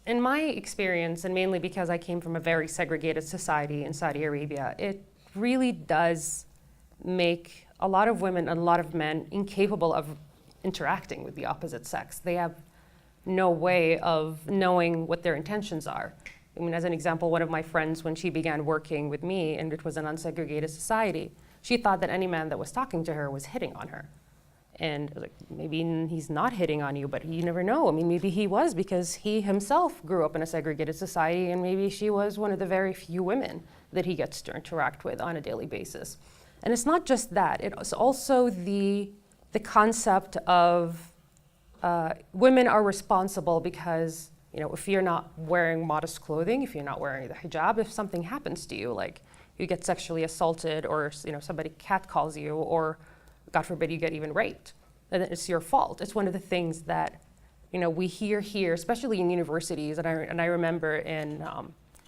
in my experience, and mainly because I came from a very segregated society in Saudi Arabia, it really does make a lot of women and a lot of men incapable of interacting with the opposite sex. They have no way of knowing what their intentions are. I mean, as an example, one of my friends, when she began working with me, and it was an unsegregated society, she thought that any man that was talking to her was hitting on her. And like, maybe he's not hitting on you, but you never know. I mean, maybe he was, because he himself grew up in a segregated society, and maybe she was one of the very few women that he gets to interact with on a daily basis. And it's not just that, it's also the concept of women are responsible because, you know, if you're not wearing modest clothing, if you're not wearing the hijab, if something happens to you, like you get sexually assaulted, or, you know, somebody catcalls you, or God forbid you get even raped, then it's your fault. It's one of the things that, you know, we hear here, especially in universities, and I remember in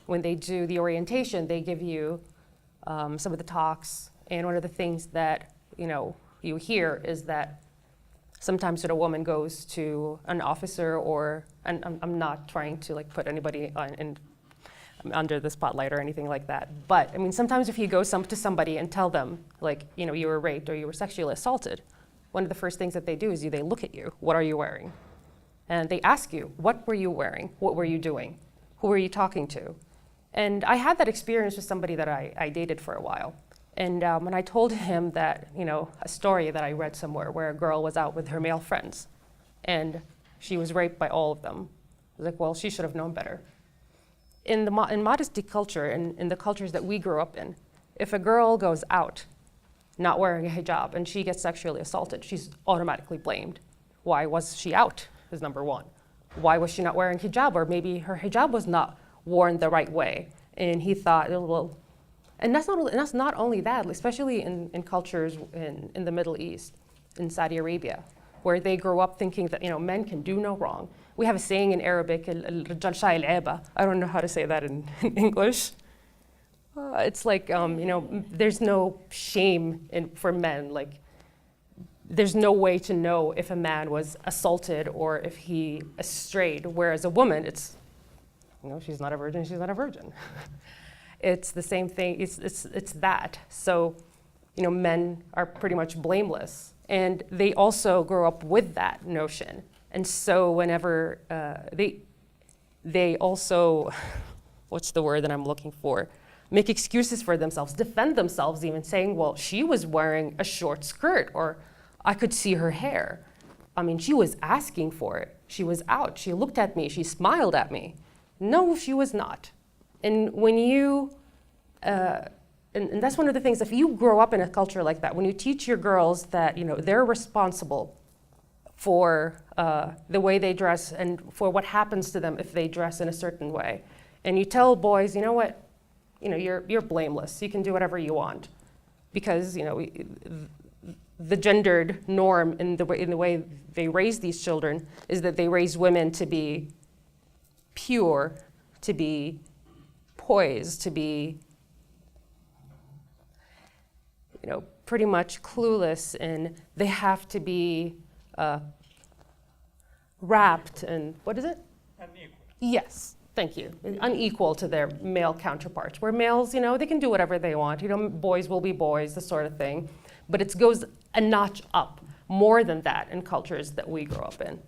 when they do the orientation, they give you some of the talks, and one of the things that, you know, you hear is that sometimes when a woman goes to an officer, or, and I'm not trying to like put anybody under the spotlight or anything like that, but I mean, sometimes if you go to somebody and tell them, like, you know, you were raped or you were sexually assaulted, one of the first things that they do is they look at you. What are you wearing? And they ask you, what were you wearing? What were you doing? Who were you talking to? And I had that experience with somebody that I dated for a while. And when I told him that, you know, a story that I read somewhere where a girl was out with her male friends and she was raped by all of them, I was like, well, she should have known better. In modesty culture, and in the cultures that we grew up in, if a girl goes out not wearing a hijab and she gets sexually assaulted, she's automatically blamed. Why was she out is number one. Why was she not wearing hijab? Or maybe her hijab was not worn the right way. And he thought, well, and that's not only that, especially in cultures in the Middle East, in Saudi Arabia, where they grow up thinking that, you know, men can do no wrong. We have a saying in Arabic, "Al-Rijal Shay al-Aba." I don't know how to say that in English. It's like, you know, there's no shame for men. Like, there's no way to know if a man was assaulted or if he strayed. Whereas a woman, it's, you know, she's not a virgin, she's not a virgin. It's the same thing, it's that. So, you know, men are pretty much blameless. And they also grow up with that notion. And so whenever they also, what's the word that I'm looking for? Make excuses for themselves, defend themselves even, saying, well, she was wearing a short skirt, or I could see her hair. I mean, she was asking for it. She was out, she looked at me, she smiled at me. No, she was not. And when you, and that's one of the things, if you grow up in a culture like that, when you teach your girls that, you know, they're responsible for the way they dress and for what happens to them if they dress in a certain way, and you tell boys, you know what, you know, you're blameless, you can do whatever you want, because, you know, the gendered norm in the way they raise these children is that they raise women to be pure, to be poised, to be, you know, pretty much clueless, and they have to be wrapped in, what is it? Unequal. Yes, thank you. Unequal to their male counterparts, where males, you know, they can do whatever they want. You know, boys will be boys, this sort of thing. But it goes a notch up, more than that, in cultures that we grow up in.